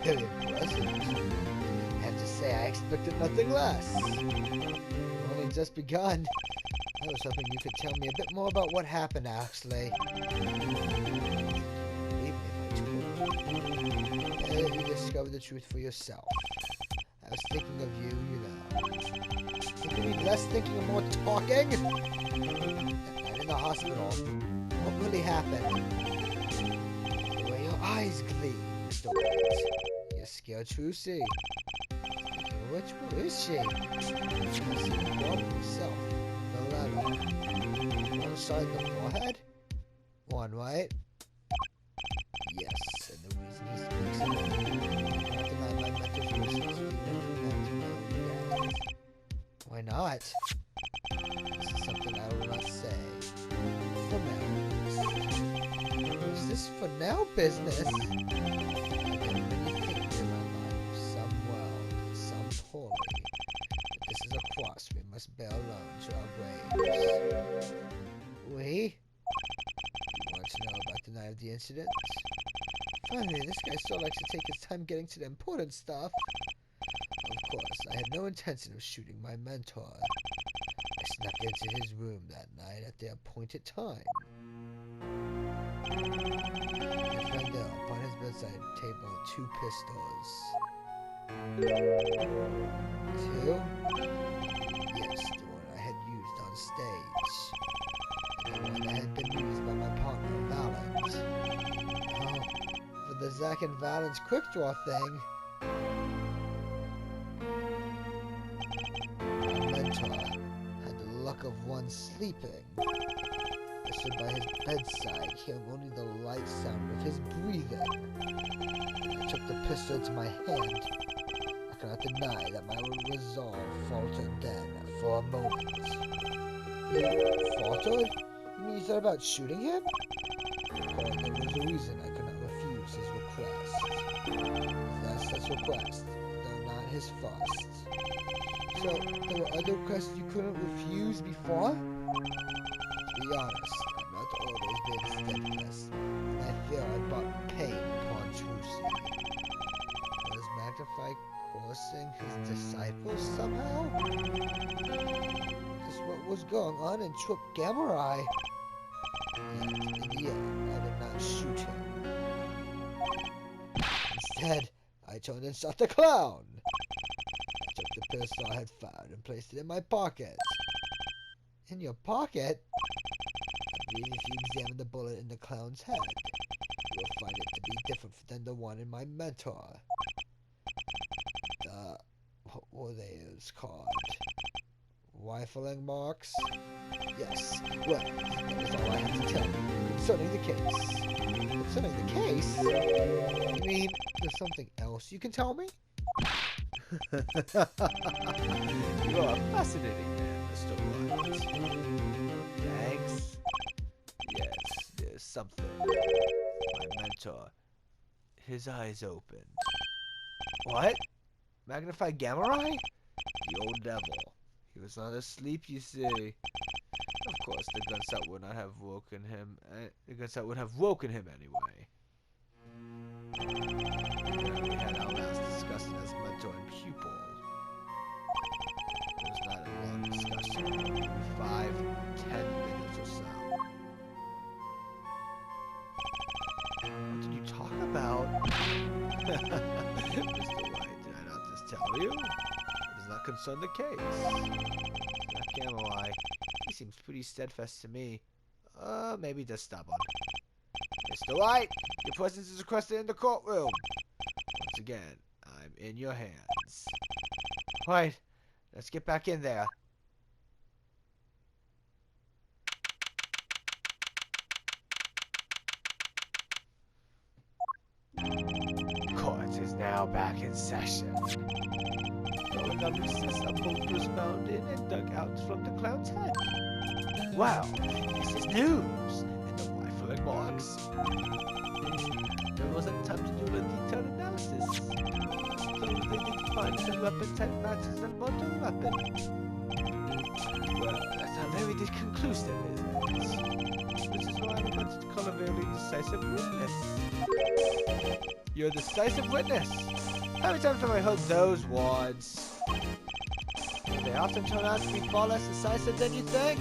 Very impressive. I have to say, I expected nothing less. We've only just begun. I was hoping you could tell me a bit more about what happened, actually. Believe me if I told you. You discover the truth for yourself. I was thinking of you, you know. Think you need less thinking and more talking? That night in the hospital, what really happened? The way your eyes gleam, Mr. White. You're scared, Trucy. Speaking of which, where is she? She has seen the problem herself. The letter. One side of the forehead? One, right? Yes, and the reason he speaks of it. Not deny my mental forces. Why not? This is something I will not say. For now. What's this for now business? I've done many things in my life, some well, some poorly. But this is a cross we must bear alone to our graves. We? You want to know about the night of the incident? Finally, this guy so likes to take his time getting to the important stuff. Of course, I had no intention of shooting my mentor. I snuck into his room that night at the appointed time. I found there upon his bedside table 2 pistols. 2? Yes, the one I had used on stage. And the one that had been used by my partner, Valant. Oh, for the Zack and Valant's quick draw thing. Had the luck of one sleeping. I stood by his bedside, hearing only the light sound of his breathing. I took the pistol to my hand. I cannot deny that my resolve faltered then for a moment. You faltered? You mean you thought about shooting him? Or there was a reason I could not refuse his request. That's such request, though not his first. So, there were other requests you couldn't refuse before? To be honest, I've not always been steadfast, and I fear I brought pain upon Trucy. Was Magnify coursing his disciples somehow? Just what was going on in Troop Gamurai? Yet, in the end, I did not shoot him. Instead, I turned and shot the clown. Took the pistol I had found and placed it in my pocket. In your pocket? I believe if you examine the bullet in the clown's head, you will find it to be different than the one in my mentor. What were they called? Rifling marks? Yes. Well, that is all I have to tell you concerning the case. Concerning the case? You mean there's something else you can tell me? You are a fascinating man, Mr. White. Thanks. Yes, there's something. My mentor, his eyes opened. What? Magnify Gamurai? The old devil. He was not asleep, you see. Of course, the gunshot would not have woken him. The gunshot would have woken him anyway. Yeah, we had our last discussion as mentor and pupil. It was not a long discussion. 5-10 minutes or so. What did you talk about? Mr. White, did I not just tell you? It does not concern the case. That Gamurai, he seems pretty steadfast to me. Maybe just stubborn. Mr. White, your presence is requested in the courtroom. Once again, I'm in your hands. Right, let's get back in there. Court is now back in session. Following our recess, a bolt was found in and dug out from the clown's head. Wow, this is news! And the rifling marks. There wasn't time to do a detailed analysis. So they did find the weapon type matches the motor weapon. Well, that's not very conclusive, is it? Which is why I wanted to call a very decisive witness. You're the decisive witness. How many times have I heard those words? They often turn out to be far less decisive than you think.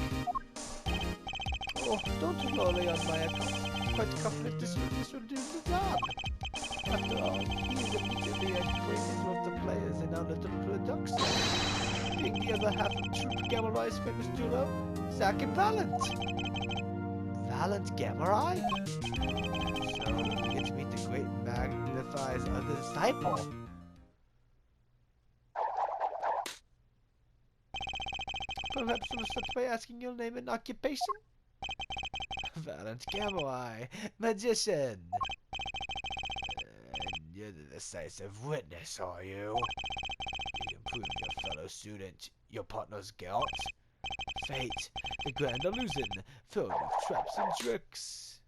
Oh, don't rely on my account. I'm quite confident this will do the job. After all, he is immediately acquainted with the players in our little production. Being the other half of Troop Gamma-Rai's famous duo, Zack and Valant. Valant Gamma-Rai? So, we get to meet the great Magnify's other disciple. Perhaps we'll start by asking your name and occupation? Valant Gamma-Rai, magician. And you're the decisive witness, are you? You can prove your fellow student your partner's guilt. Fate, the grand illusion, filled with traps and tricks.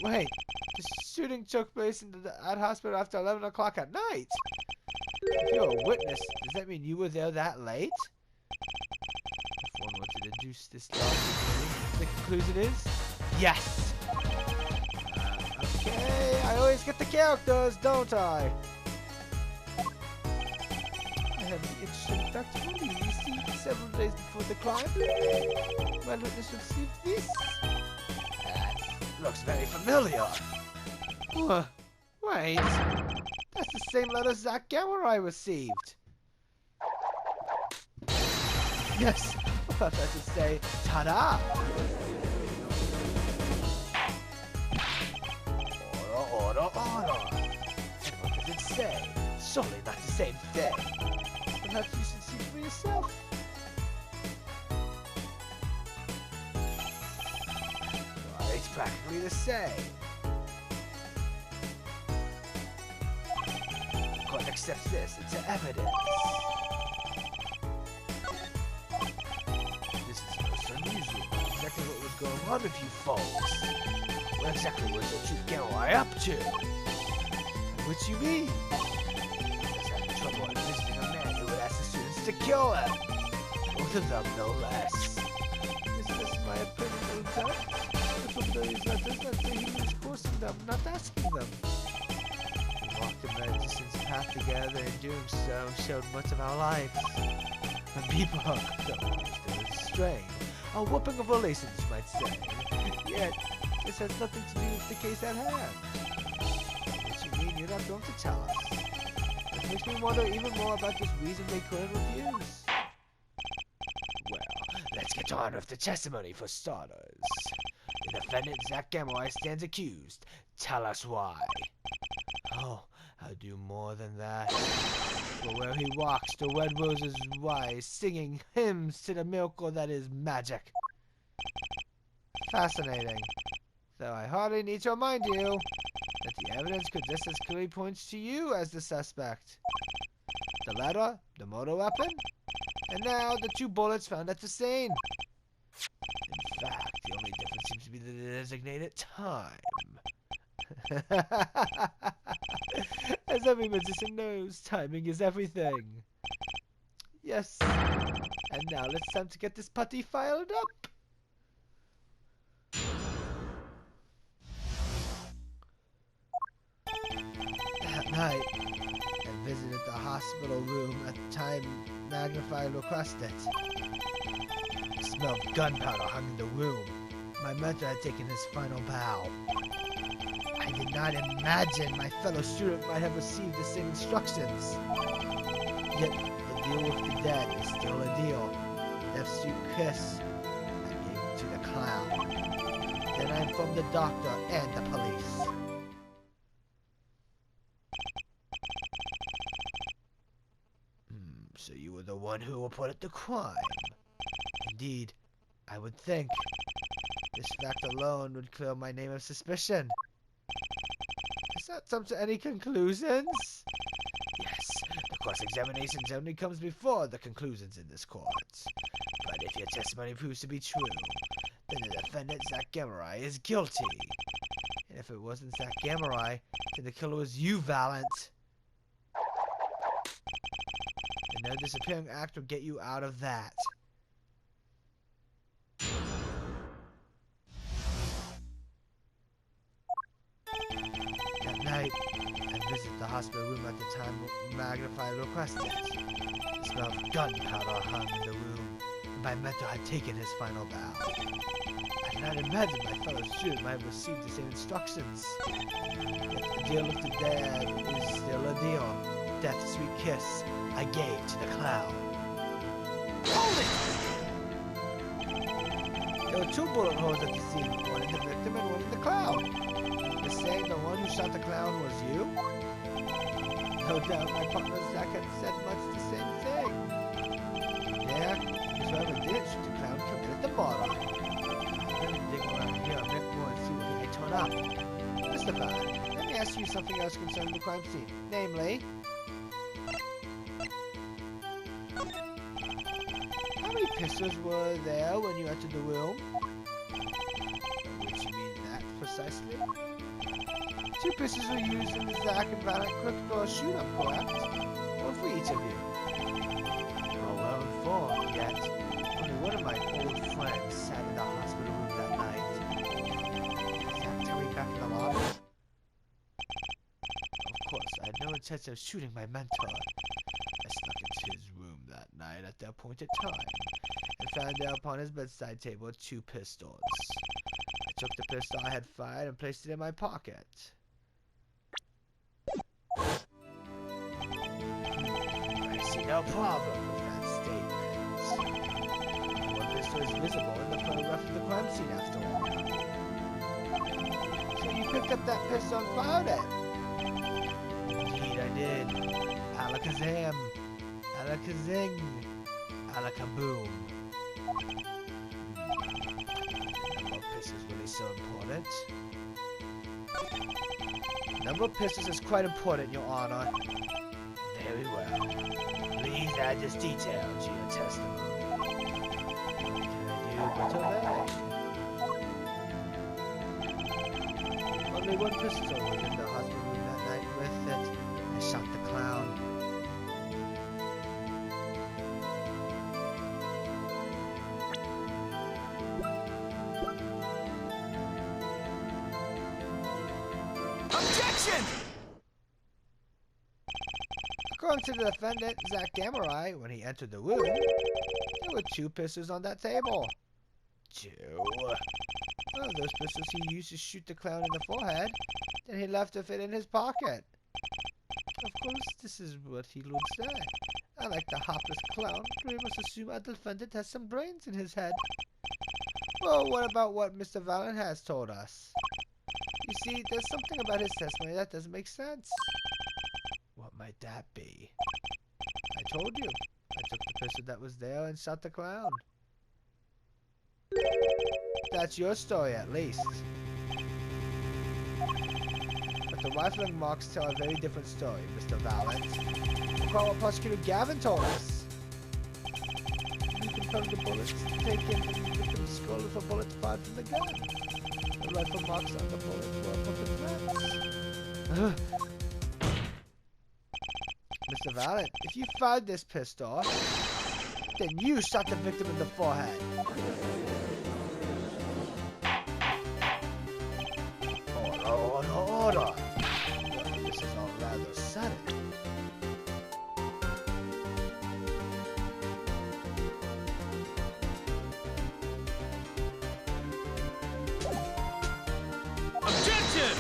Wait, the shooting took place at hospital after 11 o'clock at night? If you're a witness, does that mean you were there that late? If one were to deduce this logic, the conclusion is yes! Okay, I always get the characters, don't I? I have an interesting fact for you. You see, several days before the crime, my witness received this. That looks very familiar. Wait, that's the same letter Zack Gamma-Rai received. Yes, or perhaps I should say, ta-da! Order, order! And what does it say? Surely not the same thing. Perhaps you should see for yourself. Well, it's practically the same. The court accepts this into evidence. This is most unusual. Exactly what was going on with you folks. What exactly was the Troop Gamma-Rai up to? What you mean? He's having trouble envisioning a man who would ask the students to kill him. Both of them, no less. Is this my opinion, Lieutenant? But from those letters, I'd say he was forcing them, not asking them. We walked the magician's path together, and doing so showed much of our lives. When people are there was a strain, a whooping of relations, you might say. Yet, this has nothing to do with the case at hand. What you mean you're not going to tell us? This makes me wonder even more about this reasonably current reviews. Well, let's get on with the testimony for starters. The defendant, Zack Gamma-Rai, stands accused. Tell us why. Oh, I'll do more than that. For where he walks, the red roses rise, singing hymns to the miracle that is magic. Fascinating. Though I hardly need to remind you that the evidence could just as clearly point to you as the suspect. The letter, the motor weapon, and now the 2 bullets found at the scene. In fact, the only difference seems to be the designated time. As every magician knows, timing is everything. Yes, and now it's time to get this putty filed up. That night, I visited the hospital room at the time Magnify requested. The smell of gunpowder hung in the room. My mentor had taken his final bow. I did not imagine my fellow student might have received the same instructions. Yet, the deal with the dead is still a deal. Death's sweet kiss, I gave it to the clown. Then I informed the doctor and the police. So you were the one who reported the crime. Indeed, I would think. This fact alone would clear my name of suspicion. Is that come to any conclusions? Yes, the cross-examinations only comes before the conclusions in this court. But if your testimony proves to be true, then the defendant, Zack Gamma-Rai, is guilty. And if it wasn't Zack Gamma-Rai, then the killer was you, Valant. And no disappearing act will get you out of that. night and visit the hospital room at the time Magnifier requested. The smell of gunpowder hung in the room, and my mentor had taken his final bow. I did not imagine my fellow student might have received the same instructions. Yet the deal of the dead is still a deal. Death's sweet kiss I gave to the clown. Hold it! There were 2 bullet holes at the scene, one in the victim and one in the clown. You're saying the one who shot the clown was you? No doubt my partner Zach had said much the same thing. Yeah, because whoever did shoot the clown committed the murder. Let me dig around here a bit more and see what I turn up. Mr. Valant, let me ask you something else concerning the crime scene. Namely, how many pistols were there when you entered the room? Which you mean that precisely? 2 pistols were used in the Zach and Valant quick-draw shoot-up, correct? One for each of you. Oh, well informed, yet only one of my old friends sat in the hospital room that night. Zach Terry back in the lobby? Of course, I had no intention of shooting my mentor. I snuck into his room that night at the appointed time and found there upon his bedside table 2 pistols. I took the pistol I had fired and placed it in my pocket. I see no problem with that statement. One pistol is visible in the photograph of the crime scene after all. So you picked up that pistol and fired it? Indeed I did. Alakazam. Alakazing. Alakaboom. Number of pistols really so important? Number of pistols is quite important, Your Honor. Very well. Please add this detail to your testimony. What can I do but obey? Only 1 pistol was in the hospital room that night. With it, I shot the clown. Objection! According to the defendant, Zach Gamurai, when he entered the room, there were 2 pistols on that table. 2? Oh, those pistols he used to shoot the clown in the forehead. Then he left with it in his pocket. Of course, this is what he would say. Unlike the hapless clown, we must assume our defendant has some brains in his head. Well, what about what Mr. Valant has told us? You see, there's something about his testimony that doesn't make sense. What might that be? I told you. I took the pistol that was there and shot the clown. That's your story, at least. But the rifling marks tell a very different story, Mr. Valant. Recall what Prosecutor Gavin told us. You confirmed the bullets taken from the victim's skull with a bullet fired from the gun. The rifle marks on the bullet were from the threats. Mr. Valant, if you fired this pistol, then you shot the victim in the forehead. Order. This is all rather sudden. Objection!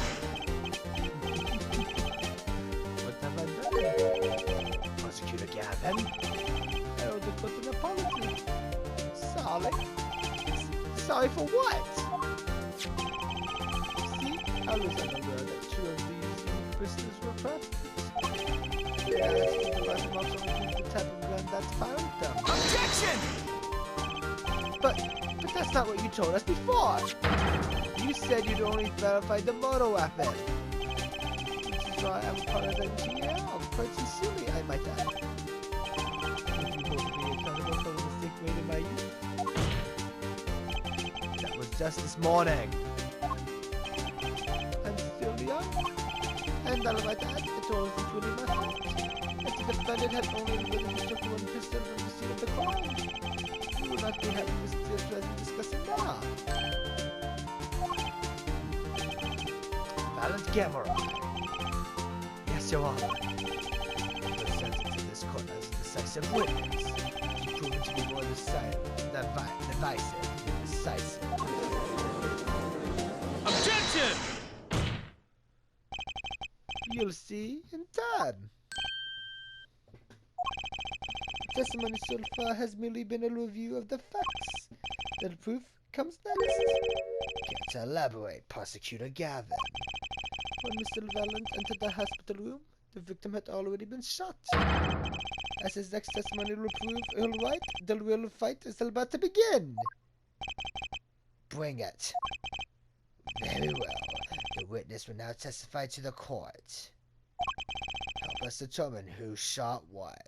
What have I done? Prosecutor Gavin? I owe the court an apology. Sorry? Sorry for what? How was I aware that 2 of these pistols were practiced? Yeah, the rifle marks only prove the type of gun that's fired them. Objection! But that's not what you told us before. You said you'd only verified the motor weapon. Which is why I'm part of the GL. Quite sincerely, I might add. Would you hold me accountable for the mistake made in my youth? That was just this morning. And all of that, it was including my fault. If the defendant had only admitted he took 1 pistol from the scene of the crime, we would not be having this pleasant discussion now. Valant Gamurai. Yes, Your Honor. You were sentenced in this court as a decisive witness. You proven to be more divisive and decisive. Objection! You'll see in time. Testimony so far has merely been a review of the facts. The proof comes next. Care to elaborate, Prosecutor Gavin? When Mr. Valant entered the hospital room, the victim had already been shot. As his next testimony will prove, all right, the real fight is about to begin. Bring it. Very well. The witness will now testify to the court. Help us determine who shot what.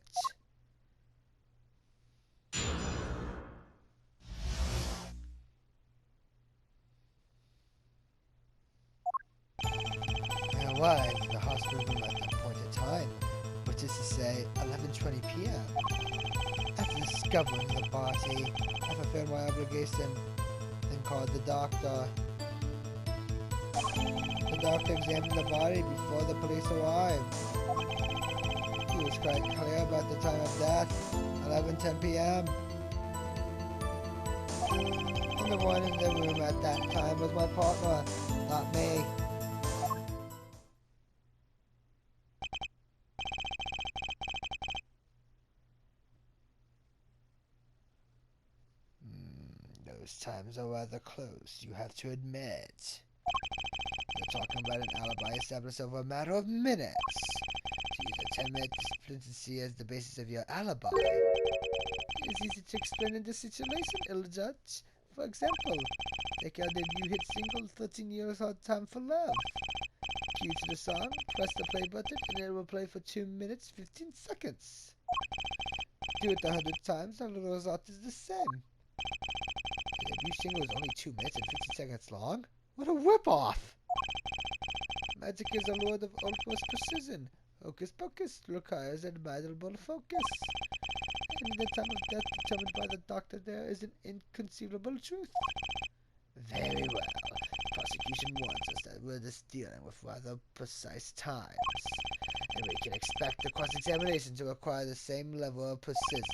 I arrived in the hospital room at the appointed time, which is to say 11:20 p.m. After discovering the body, I fulfilled my obligation and called the doctor. The doctor examined the body before the police arrived. He was quite clear about the time of death, 11:10 p.m. And the one in the room at that time was my partner, not me. Those times are rather close, you have to admit. You're talking about an alibi established over a matter of minutes. To use a 10-minute discrepancy as the basis of your alibi. It's easy to explain in this situation, ill judge. For example, take our debut hit single, 13 Years Hard Time for Love. Cue to the song, press the play button, and it will play for 2 minutes, 15 seconds. Do it 100 times, and the result is the same. The debut single is only 2 minutes and 15 seconds long? What a whip-off! Magic is a lord of utmost precision. Hocus pocus requires admirable focus. And the time of death determined by the doctor there is an inconceivable truth. Very well. The prosecution warns us that we're just dealing with rather precise times. And we can expect the cross-examination to require the same level of precision.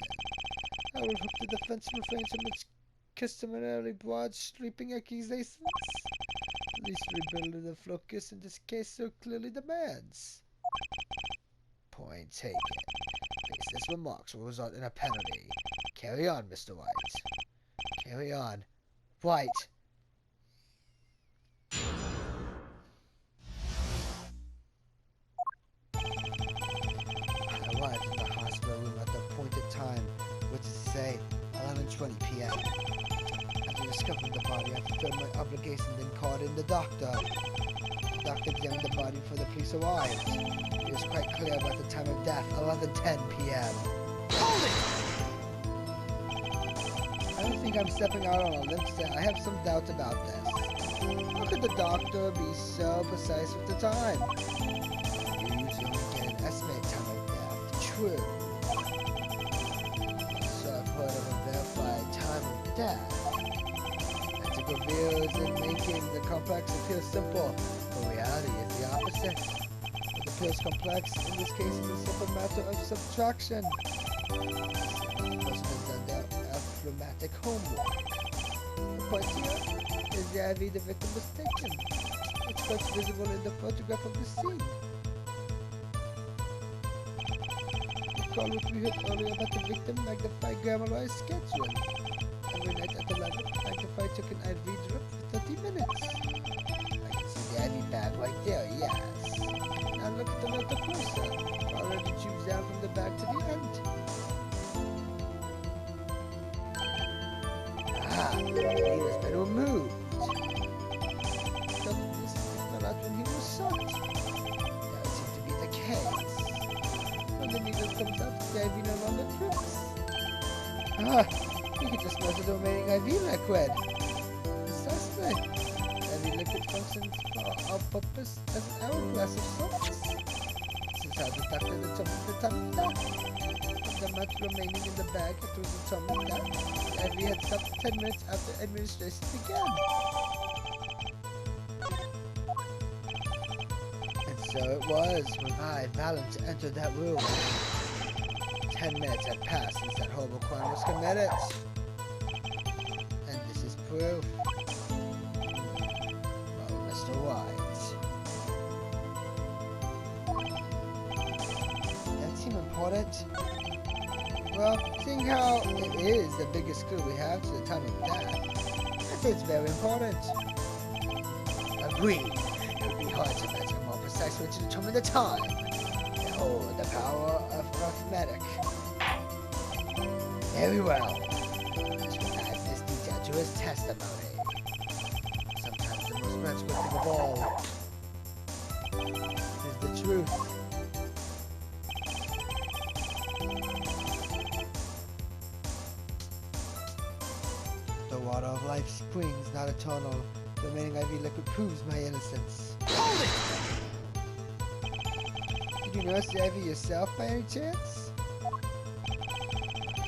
I will hope the defense refrains from its customarily broad sweeping accusations. At least rebuilding the focus in this case so clearly demands. Point taken. Baseless remarks will result in a penalty. Carry on, Mr. White. Carry on. White! I arrived in the hospital room at the appointed time, which is to say 11:20 p.m. After discovering the body, I fulfilled my obligation, then called in the doctor. The doctor examined the body before the police arrived. He was quite clear about the time of death, 11:10 p.m. Hold it! I don't think I'm stepping out on a limb today. I have some doubts about this. How could the doctor be so precise with the time? You usually only get an estimated time of death. True. So I've heard of a verified time of death. Magic reveals in making the complex appear simple, but reality is the opposite. What appears complex, in this case, is a simple matter of subtraction. The person has done their dramatic homework. The point here is the IV the victim was taken. It's quite visible in the photograph of the scene. Recall what we heard earlier about the victim magnified glamorized schedule. Every night at 11, magnified took an IV drip for 30 minutes. I can see the IV bag right there, yes. Now look at the letter closer. Follow the tubes down from the bag to the end. Ah, the needle has been removed. But this is not out when he was shot. That would seem to be the case. When the needle comes out, the IV no longer drips. Ah, you can just measure the remaining IV liquid. Precisely. IV liquid functions for our purpose as an hourglass of sorts. This is how the doctor determined the time of death. The amount remaining in the bag after determined that the IV had stopped 10 minutes after administration began. And So it was when I, Valant, entered that room. 10 minutes had passed since that horrible crime was committed. And this is proof. Oh, Mr. White. That seem important? Well, seeing how it is the biggest clue we have to the time of death, I think it's very important. Agreed. It would be hard to measure more precisely to determine the time. Behold the power of arithmetic. Very well. This will add this detail to his testimony. Sometimes the most magical thing of all is the truth. The water of life springs, not eternal. The remaining IV liquid proves my innocence. Hold it! Did you notice the IV yourself by any chance?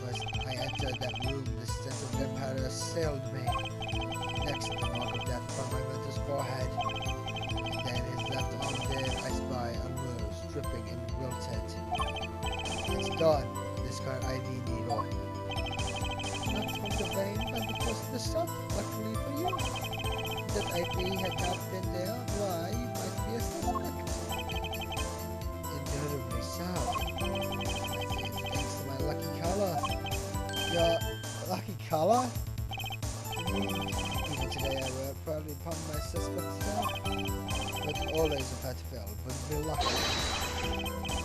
First, I entered that room, the sense of gunpowder assailed me. Next, the mark of death upon my mentor's forehead. And then his left arm there, I spy unrose, dripping and wilted. It's done. Discard IV needle. Not from the vein, but because of the stuff, luckily for you. If that IV had not been there, why, you might be a suspect. Indubitably so. Thanks to my lucky color. Your lucky color? Even today I wear it proudly upon my suspect's self. But always if I'd failed, wouldn't be lucky.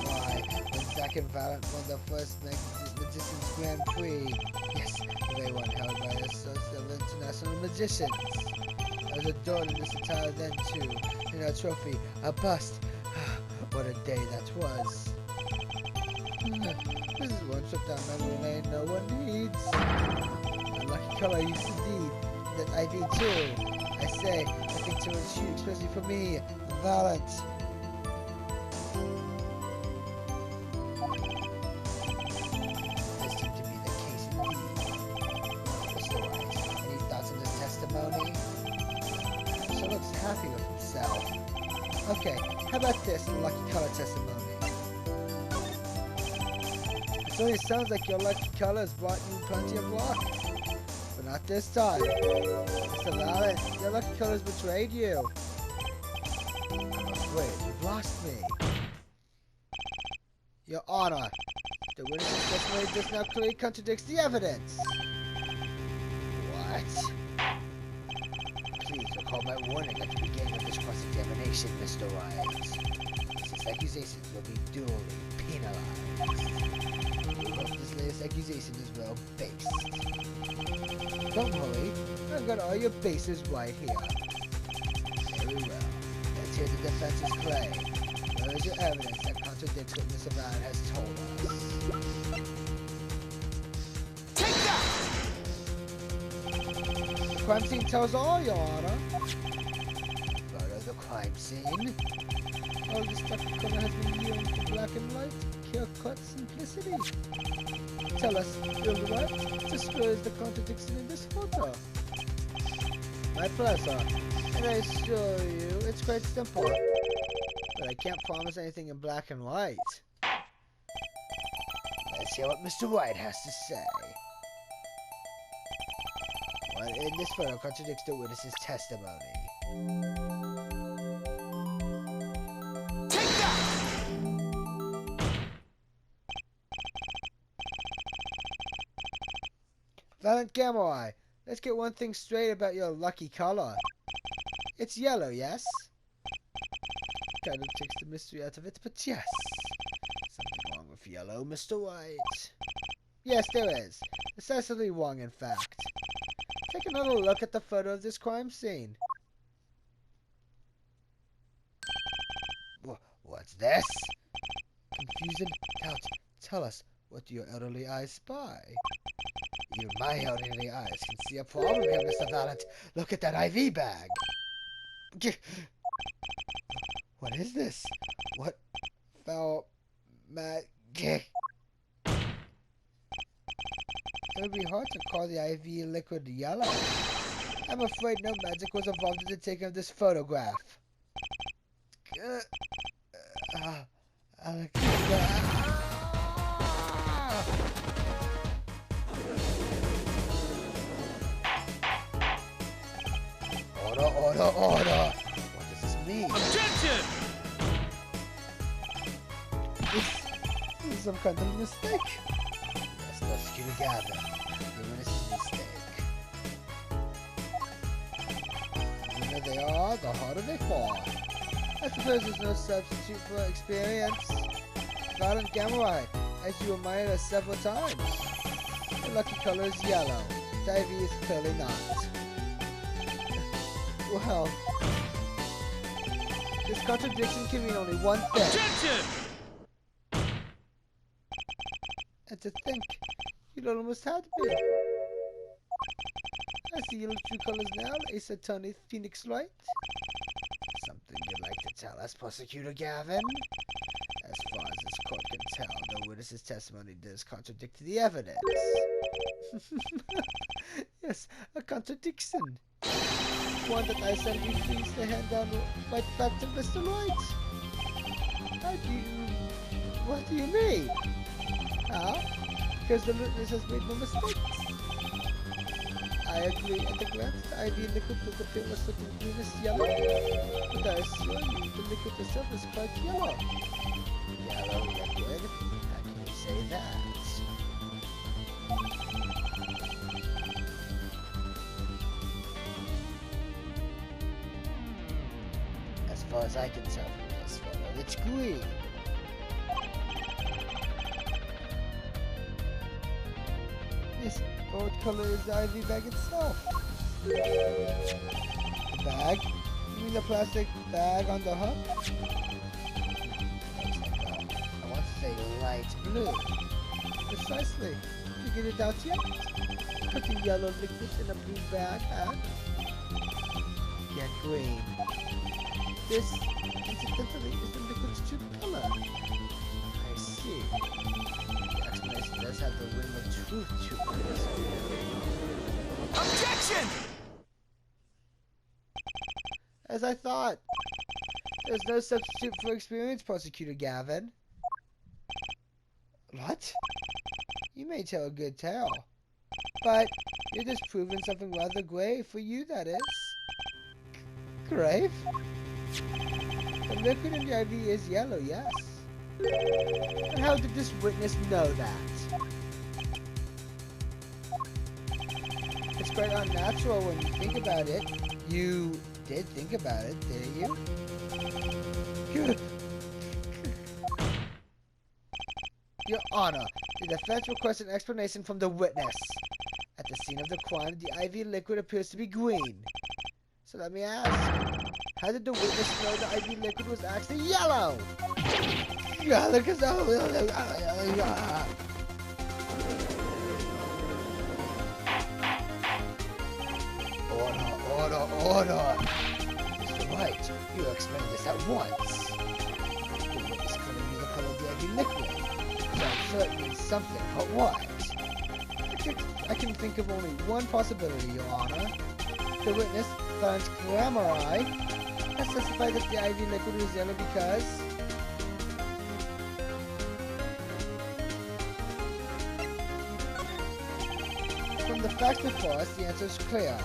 Why, when Zack and Valant won the first Magician's Grand Prix, yes, the very one held by the Association of International Magicians. I was adored in this attire then too, in a trophy, a bust. What a day that was. This is one trip down memory lane no one needs. A lucky color used to need that IV too. I say, I think to it's you, especially for me, Valant. This seemed to be the case indeed. Mr. White, any thoughts on this testimony? So looks happy with himself. Okay, how about this lucky color testimony? It only sounds like your lucky color has brought you plenty of luck. But not this time. Mr. Valant, your lucky color has betrayed you. I'm afraid you've lost me. Your Honor, the witness's testimony does not clearly contradicts the evidence. What? Please recall my warning at the beginning of this cross-examination, Mr. White. These accusations will be duly penalized. I hope this latest accusation is well based. Don't worry, I've got all your bases right here. Very well. Let's hear the defense's claim. Where is your evidence that contradicts what Mr. Valant has told us? Take that! The crime scene tells all, Your Honor. Photo of the crime scene? All this technicolor has been yielding to black and white, clear-cut simplicity. Tell us, Bill White, disclose the contradiction in this photo. My pleasure, and I assure you it's quite simple. But I can't promise anything in black and white. Let's hear what Mr. White has to say. What in this photo contradicts the witness's testimony? Take that! Valant Gamorai, let's get one thing straight about your lucky color. It's yellow, yes? Kind of takes the mystery out of it, but yes. Something wrong with yellow, Mr. White. Yes, there is. Excessively wrong, in fact. Take another look at the photo of this crime scene. What's this? Confusion, doubt. Tell us, what do your elderly eyes spy? Even my elderly eyes can see a problem here, Mr. Valant. Look at that IV bag. What is this? What foul magic? It would be hard to call the IV liquid yellow. I'm afraid no magic was involved in the taking of this photograph. Order, order, order! What does this mean? Objection! This is some kind of mistake. Yes, Prosecutor Gavin. Your innocent mistake. The sooner they are, the harder they fall. I suppose there's no substitute for experience. Valant Gamarite, as you admired us several times. The lucky color is yellow. The IV is clearly not. Well, this contradiction can mean only one thing. Objection! And to think, you almost had me. I see yellow true colors now, Ace Attorney Phoenix Light. Something you'd like to tell us, Prosecutor Gavin? As far as this court can tell, the witness's testimony does contradict the evidence. Yes, a contradiction. One that I said you please to hand down right back to Mr. Light. How do you... What do you mean? How? Because the witness has made no mistakes. I agree at the glance, the IV liquid does appear much like the greenish yellow. But I assure you, the liquid itself is quite yellow. Yellow liquid? How can you say that? As far as I can tell from this photo, it's green. Yes, but what color is the IV bag itself? The bag? You mean the plastic bag on the hook? I want to say light blue. Precisely. Did you get it out yet? Putting yellow liquid in a blue bag and... get green. This, incidentally, is the liquid's true color. I see. The explanation does have the ring of truth to it. Objection! As I thought. There's no substitute for experience, Prosecutor Gavin. What? You may tell a good tale. But you're just proving something rather grave for you, that is. Grave? The liquid in the IV is yellow, yes. And how did this witness know that? It's quite unnatural when you think about it. You did think about it, didn't you? Your Honor, the defense requests an explanation from the witness. At the scene of the crime, the IV liquid appears to be green. So let me ask, how did the witness know the IV liquid was actually yellow? Order! Mr. White, you explain this at once. The witness couldn't be the color of the IV liquid, so I'm sure it means something, but what? I can think of only one possibility, Your Honor. The witness, Valant Gamarite, has testified that the IV liquid was yellow because... From the facts before us, the answer is clear.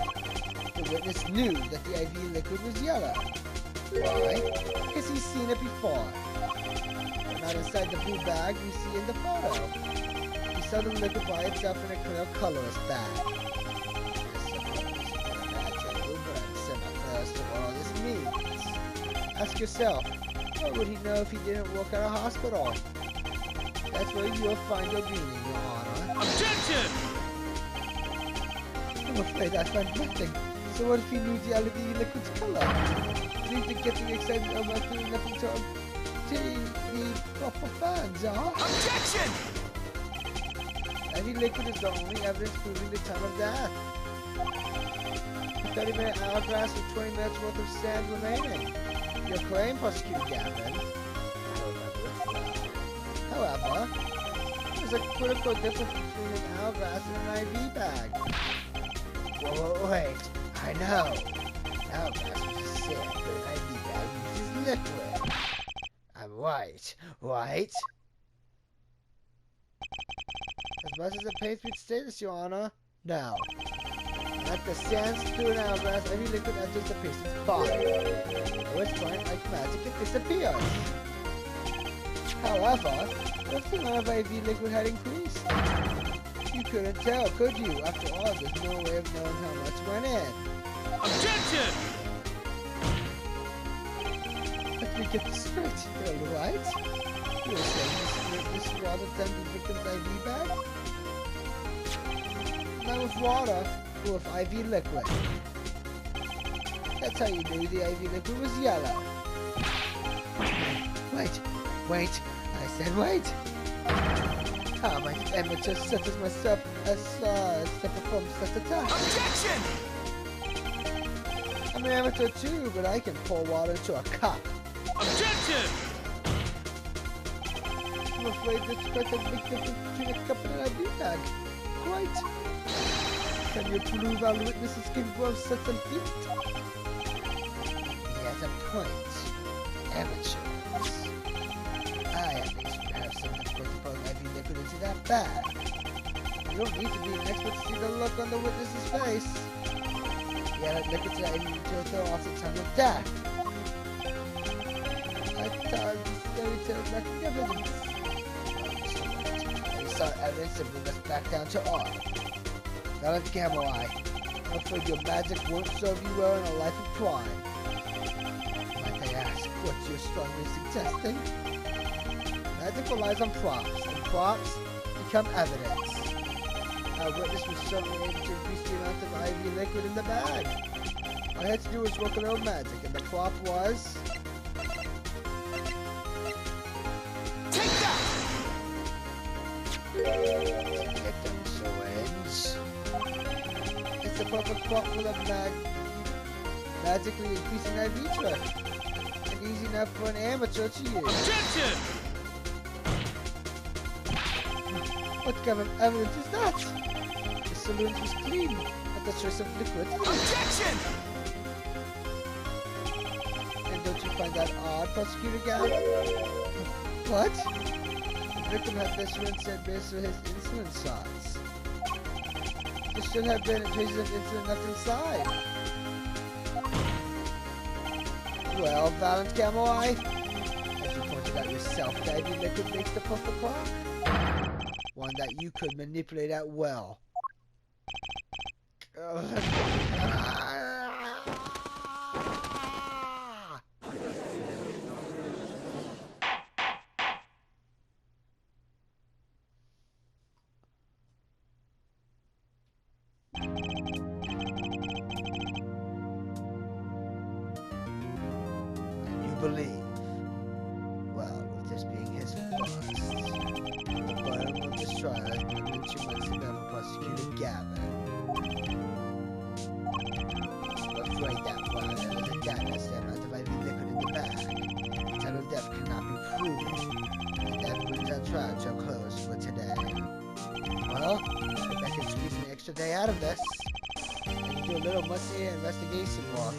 The witness knew that the IV liquid was yellow. Why? Because he's seen it before. But not inside the blue bag you see in the photo. He saw the liquid by itself in a clear colorless bag. As to what all this means. Ask yourself, what would he know if he didn't work at a hospital? That's where you'll find your meaning, Your Honor. Objection! I'm afraid I find nothing. So what if he knew the LED liquid's color? Did he getting excited about doing nothing to the proper fans, huh? Objection! LED liquid is the only evidence proving the time of death. 30-minute hourglass with 20 minutes worth of sand remaining. Your claim, Prosecutor Gavin. However, there's a critical difference between an hourglass and an IV bag. Whoa, wait. I know. An hourglass uses sand, but an IV bag uses liquid. I'm right, right? As much as it pays me to say this, Your Honor, no. Like the sands through an hourglass, every liquid enters the patient's body. Though it's burnt like magic, it disappears. However, if the amount of IV liquid had increased, you couldn't tell, could you? After all, there's no way of knowing how much went in. Objection! Let me get this straight. You're right? You're saying this water turned the victim's IV bag? Not with water, but with IV liquid. That's how you knew the IV liquid was yellow. Wait, wait, I said wait. How am I an amateur such as myself to perform such a task? Objection! I'm an amateur too, but I can pour water into a cup. Objection! I'm afraid there's quite a big difference between a cup and an IV bag. Quite. Can you prove our witnesses capable of such a feat? He has a point. Amateurs. I at least would have some difficulty pouring IV liquid into that bag. You don't need to be an expert to see the look on the witness's face. He added liquid to the IV to throw off the time of death. I thought these fairy tales lacking evidence. We saw evidence and bring us back down to earth. Not a camel eye. I'm afraid your magic won't serve you well in a life of crime. Might I ask, what's your strongly suggesting? Magic relies on props, and props become evidence. Our witness was certainly able to increase the amount of IV liquid in the bag. All I had to do was work a little magic, and the prop was... Take that! Victim syringe. It's a perfect prop for the magically increasing IV trick. And easy enough for an amateur to use. Objection! What kind of evidence is that? The syringe was clean, but the trace of liquid. Objection! And don't you find that odd, Prosecutor Gallagher? What? The victim had this syringe sent based on his insulin shots. There should have been traces of insulin left inside. Well, Valant Camel Eye, as you pointed out yourself, the IV liquid makes the perfect prop. One that you could manipulate at will. You believe? Well, with this being his first, the bottom of this trial has been mentioned by Senator Prosecutor Gavin. I'm afraid that while there is a darkness, the amount of IV liquid in the bag, the time of death cannot be proven, and that brings our trial to a close for today. Well, I think I can squeeze an extra day out of this. I can do a little musty investigation work.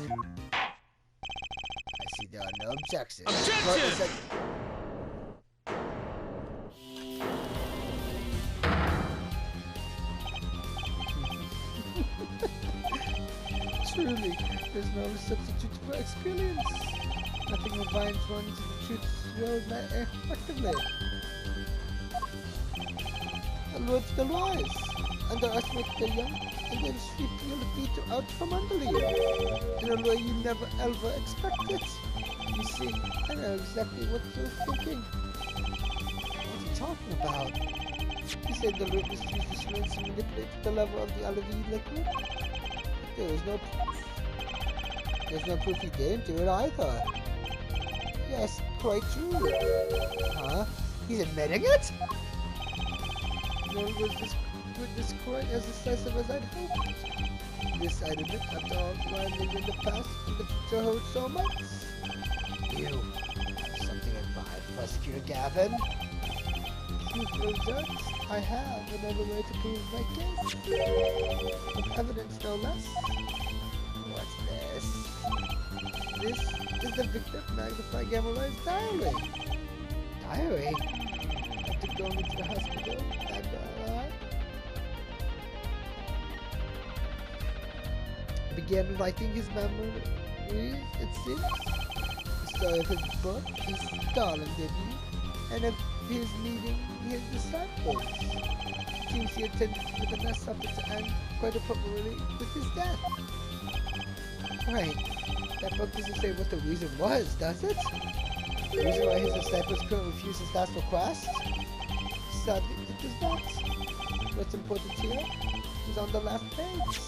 I see there are no objections. Objection! Truly, there's no substitute for experience. Nothing refines one to the truth's road effectively. Allure to the wise, underestimate the young, and then sweep your feet out from under you. In a way you never ever expected. You see, I know exactly what you're thinking. What are you talking about? You said the witness used the syringe to manipulate the level of the IV liquid? There is no proof. There's no proof he didn't do it either. Yes, quite true. Huh? He's admitting it? Nor was this witness quite as decisive as I'd hoped. This I'd admit after all my lived in the past and the future holds so much. You have something in mind, Prosecutor Gavin? Proof of judge, I have another way to prove my case. With evidence, no less. What's this? This is the victim magnified Gamelai's diary. diary. After going into the hospital, and began writing his memories, it seems. The story of his book, his stalling debut, and of his meeting his disciples. It seems he attended with enough suffered to end quite appropriately with his death. Right. That book doesn't say what the reason was, does it? The reason why his disciples couldn't refuse his last request? Sadly, it does not. What's important here is on the last page.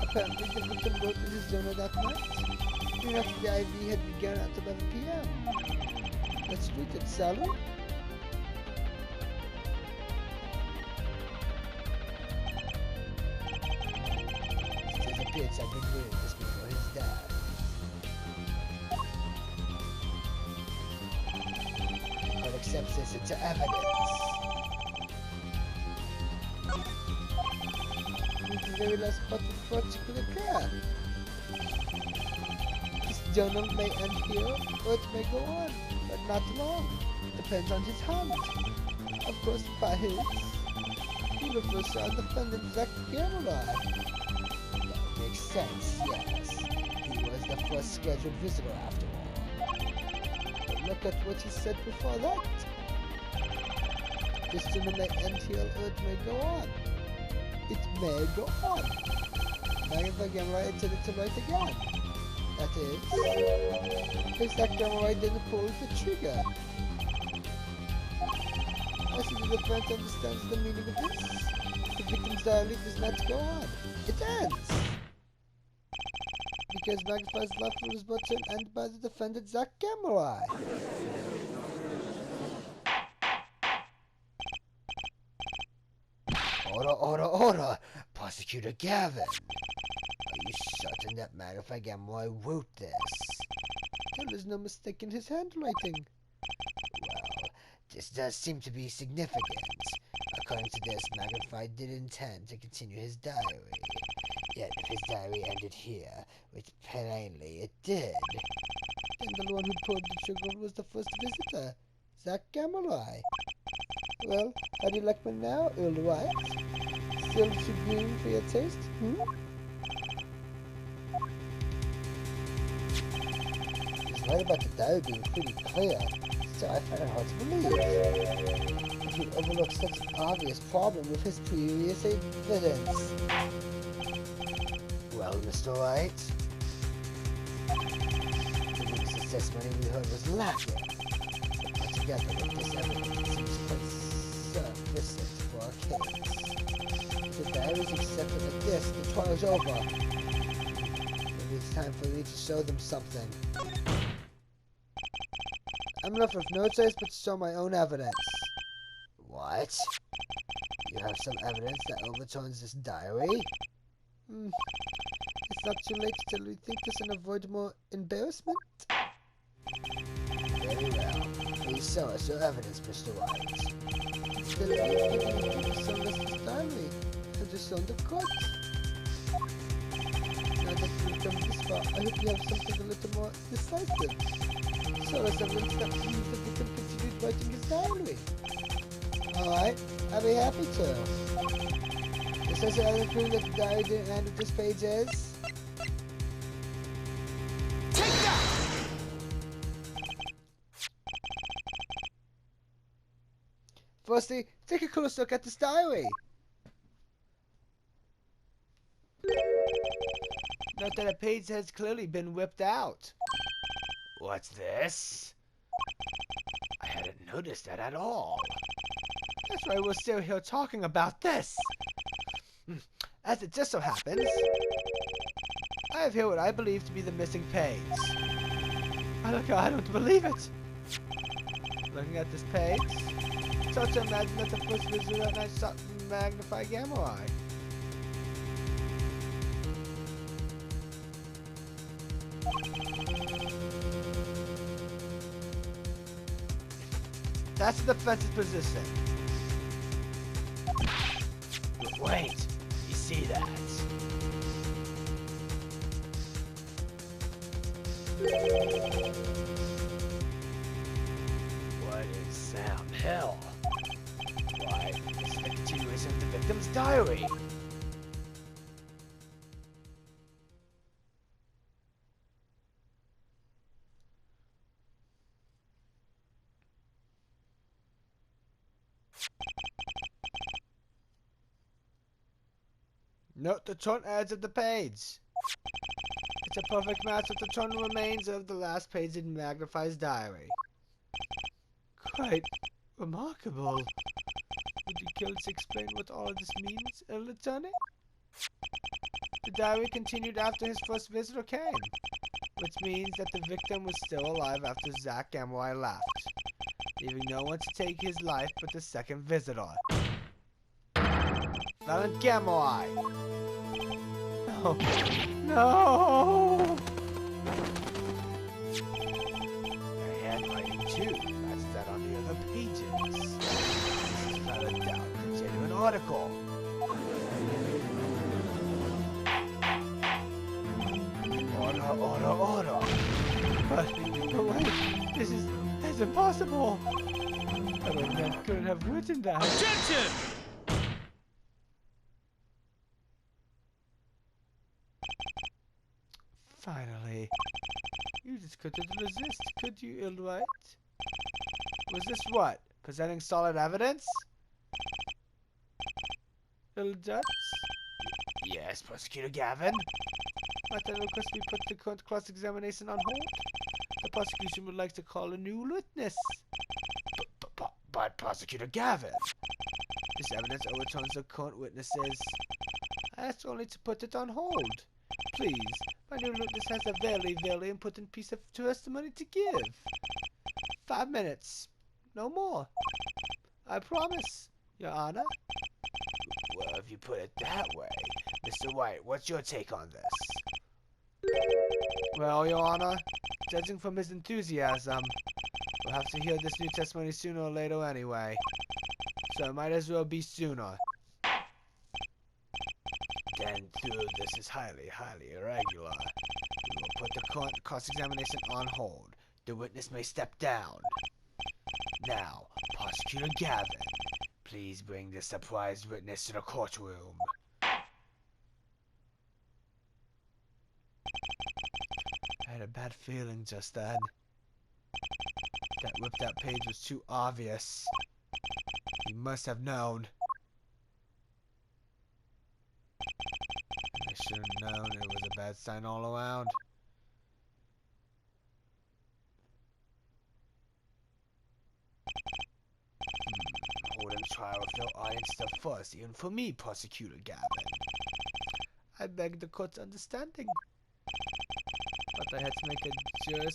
Apparently, the victim wrote in his journal that night, soon after the IV had begun at 11 p.m. Let's read it, Sally. It says appears I've been doing this before his death. But accepts this into evidence. The very last part of the project could occur. This journal may end here, or it may go on, but not long. Depends on his hand. Of course, by his. He refers to our defendant, Zach Gamelai. That makes sense, yes. He was the first scheduled visitor after all. But look at what he said before that. This journal may end here, or it may go on. It may go on. Magnify Gamelai intended to write again. That is, if Zach Gamelai didn't pull the trigger. I see the defense understands the meaning of this. The victim's diary does not go on. It ends. Because Magnify's life was brought to an end by the defendant Zach Gamelai. Order! Prosecutor Gavin! Are you certain that Magnify Gamelai wrote this? There is no mistaking his handwriting. Well, this does seem to be significant. According to this, Magnify did intend to continue his diary. Yet if his diary ended here, which plainly it did, then the one who pulled the trigger was the first visitor, Zach Gamelai. Well, how do you like me now, Earl White? Still too green for your taste, He's right about the diary being pretty clear, so I find it hard to believe. If you overlook such an obvious problem with his previous evidence. Well, Mr. White, the witness testimony we heard was lacking. But together with this evidence, it seems quite sufficient for our case. If the diary is accepted like this, the trial's over. Maybe it's time for me to show them something. I'm left with no choice but to show my own evidence. What? You have some evidence that overturns this diary? It's not too late to rethink this and avoid more embarrassment? Very well. Please show us your evidence, Mr. White. Instead of show us this diary, I've just shown the court. Now that we've come this far, I hope you have something a little more decisive. Show us evidence that proves the victim continued writing his diary. Alright, I'll be happy to. The source of evidence proving that the diary didn't end with this page is... Take that! Firstly, take a close look at this diary. Note that a page has clearly been whipped out. What's this? I hadn't noticed that at all. That's why we're still here talking about this. As it just so happens, I have here what I believe to be the missing page. Oh, look, I don't believe it. Looking at this page, so to imagine that the first visitor that I shot Magnify Gamelai. That's the defense's position. Wait, you see that? What is diary. Note the torn edge of the page. It's a perfect match with the torn remains of the last page in Magnify's diary. Quite remarkable. Would you care to explain what all of this means, Lieutenant? The diary continued after his first visitor came, which means that the victim was still alive after Zach Gamoy left, leaving no one to take his life but the second visitor. Valant Gamoy! No! No! The handwriting too, that's that on the other pages. This is not a doubt, a genuine article. Order. But wait, that's impossible. I couldn't have written that. Objection! Finally. You just couldn't resist, could you, Illwright? Was this what? Presenting solid evidence? Illjuts? Yes, Prosecutor Gavin. Might I request we put the current cross-examination on hold? The prosecution would like to call a new witness. But Prosecutor Gavin, this evidence overturns the current witnesses. I asked only to put it on hold. Please, my new witness has a very, very important piece of testimony to give. 5 minutes. No more. I promise, Your Honor. Well, if you put it that way, Mr. White, what's your take on this? Well, Your Honor, judging from his enthusiasm, we'll have to hear this new testimony sooner or later anyway. So it might as well be sooner. Then, through this is highly, highly irregular, we will put the current cross-examination on hold. The witness may step down. Now, Prosecutor Gavin, please bring the surprise witness to the courtroom. I had a bad feeling just then. That ripped out page was too obvious. He must have known. I should have known it was a bad sign all around. Holding trial with no audience is a fuss, even for me, Prosecutor Gavin. I beg the court's understanding. But I had to make a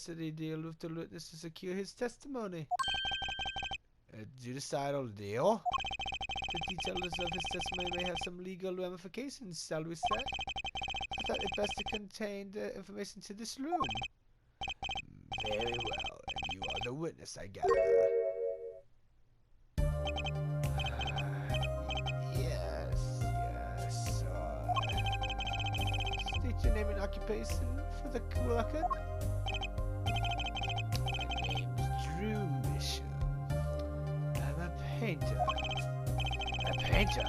jury deal with the witness to secure his testimony. A judicial deal? The details of his testimony may have some legal ramifications, shall we say? I thought it best to contain the information to this room. Very well, and you are the witness, I gather. Yes. State your name and occupation for the record. My name's Drew Bishop. I'm a painter. A painter?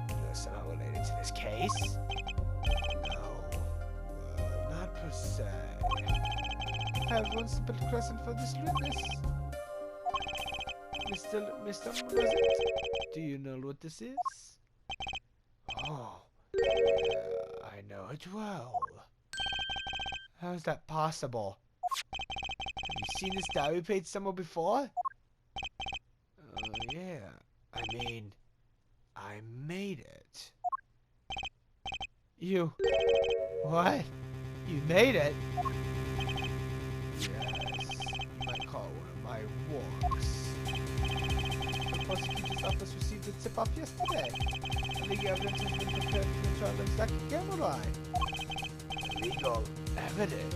You're somehow related to this case? No. Well, not per se. I have one simple question for this witness. Mr. President, do you know what this is? Oh, yeah, I know it well. How is that possible? Have you seen this diary page somewhere before? Yeah. I mean, I made it. You... What? You made it? Yes. You might call it one of my works. The prosecutor's office received a tip-off yesterday. The legal evidence has been prepared for the trial of Zach Gamoy. Legal evidence?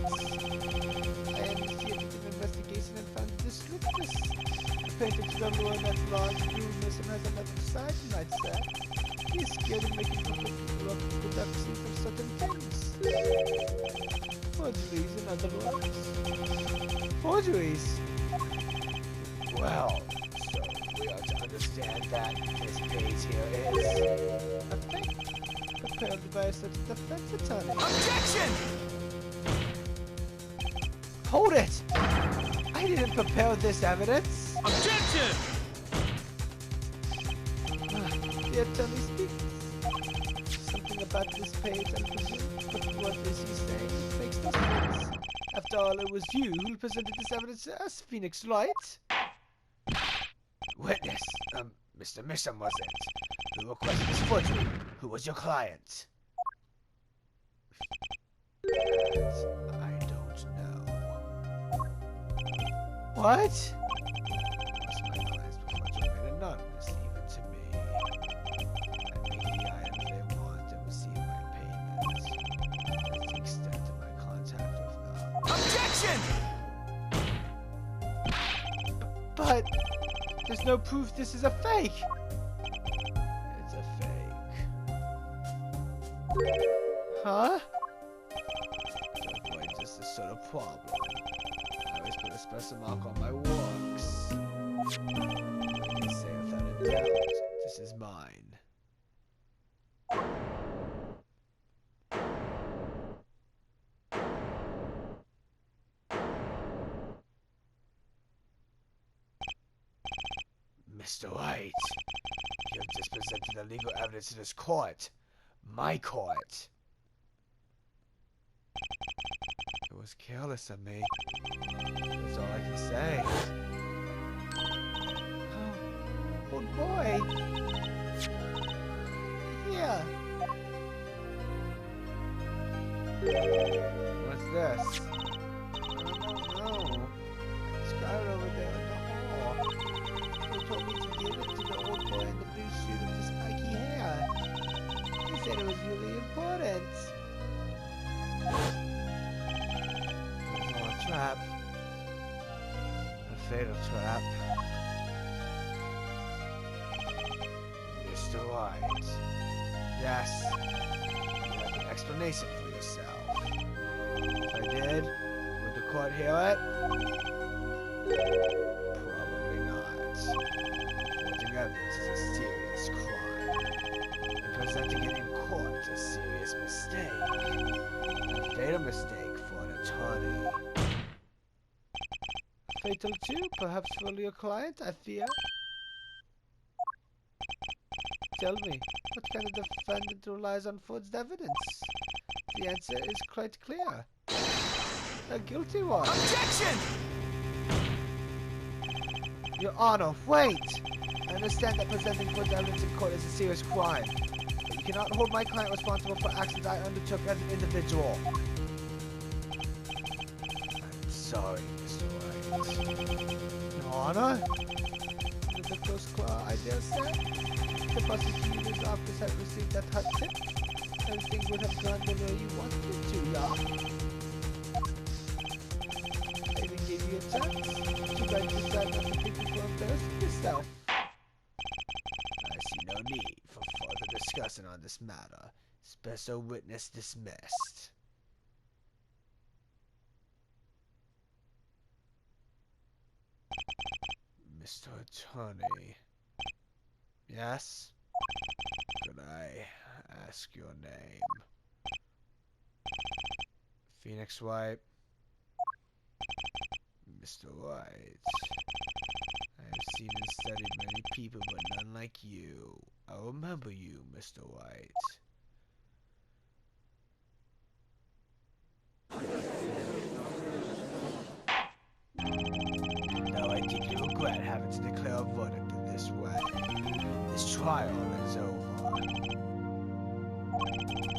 I initiated an investigation and found this witness. The painter is the one that's large, rudeness, and has another side, you might say. He is skilled in making people look without seeing of certain things. Forgeries, in other words. Forgeries? Well, so we are to understand that this page here is a fake prepared by a certain defense attorney. Objection! Hold it! I didn't prepare this evidence. Objection! The attorney speaks. Something about this page, I presume, but what is he saying? It makes no sense. After all, it was you who presented this evidence to us, Phoenix, right? Witness, Mr. Misham was it? Who requested this forgery? Who was your client? I don't know. What? Was my client's forgery made anonymous even to me? I make the items they want and receive my payments. That's the extent of my contact with them. Objection! But there's no proof this is a fake. It's a fake. Huh? To avoid just this sort of problem, I always put a special mark on my works. I can say without a doubt, this is mine. Mr. White, you have just presented the legal evidence to this court. My court. It was careless of me. That's all I can say. Oh, old boy. Yeah. What's this? I don't know. It's got it over there in the hall. They told me to give it to the old boy in the blue suit with the spiky hair. He said it was really important. It was all a trap. A fatal trap. Mr. White. Yes. You have an explanation for yourself. If I did, would the court hear it? Probably not. Forging evidence is a serious crime. And presenting it in court is a serious mistake. A fatal mistake for an attorney. Fatal too? Perhaps for your client, I fear. Tell me, what kind of defendant relies on forged evidence? The answer is quite clear. A guilty one. Objection! Your Honor, wait! I understand that presenting forged evidence in court is a serious crime. But you cannot hold my client responsible for actions I undertook as an individual. I'm sorry, Mr. White. Your Honor? Under the first claw, I dare say? The prosecutor's office had received that hot tip. Everything would have gone the way you wanted it to, y'all. I even gave you a chance. Too bad you decided not to think before embarrassing yourself. I see no need for further discussion on this matter. Special witness dismissed. Mr. Attorney. Yes? Could I ask your name? Phoenix White. Mr. White. I have seen and studied many people, but none like you. I remember you, Mr. White. Now I deeply regret having to declare a verdict in this way. This trial is over.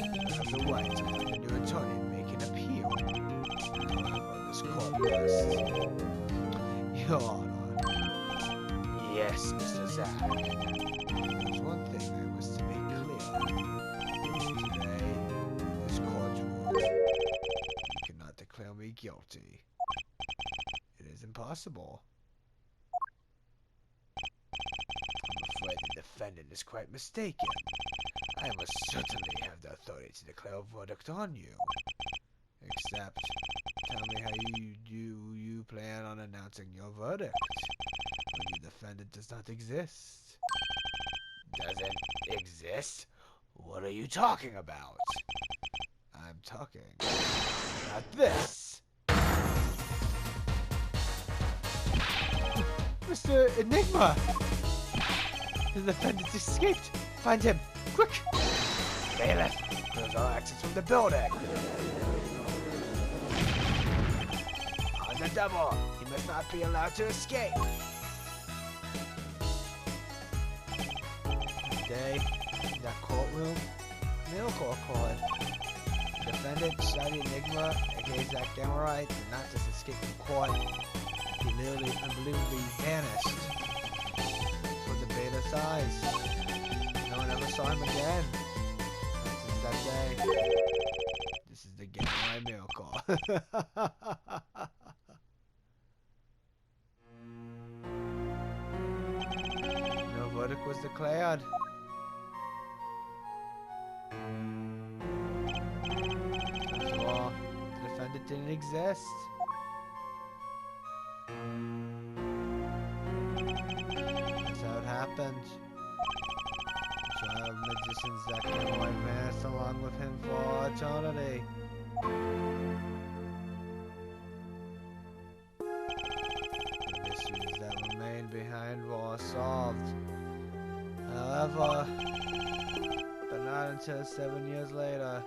I have the right to appoint a new attorney and make an appeal. However, this court must. Your Honor. Yes, Mr. Zack. There's one thing I wish to make clear. Today, in this courtroom, you cannot declare me guilty. It is impossible. I'm afraid the defendant is quite mistaken. I must certainly have the authority to declare a verdict on you. Except, tell me how you plan on announcing your verdict. The defendant does not exist. Doesn't exist? What are you talking about? I'm talking about this. Mr. Enigma! The defendant escaped! Find him! Quick! Bailiff! Close all exits from the building! On the double! He must not be allowed to escape! Today, in that courtroom, miracle occurred. The defendant, Shiny Enigma, aka Zack Gamerai, did not just escape from court. He literally, unbelievably vanished from the beta's eyes. No one ever saw him again. Since that day, this is the Gamerai miracle. No verdict was declared. After all, the defendant didn't exist. That's how it happened. The child magician Zack Gamerai vanished along with him for eternity. The mysteries that remained behind were solved. However, but not until 7 years later.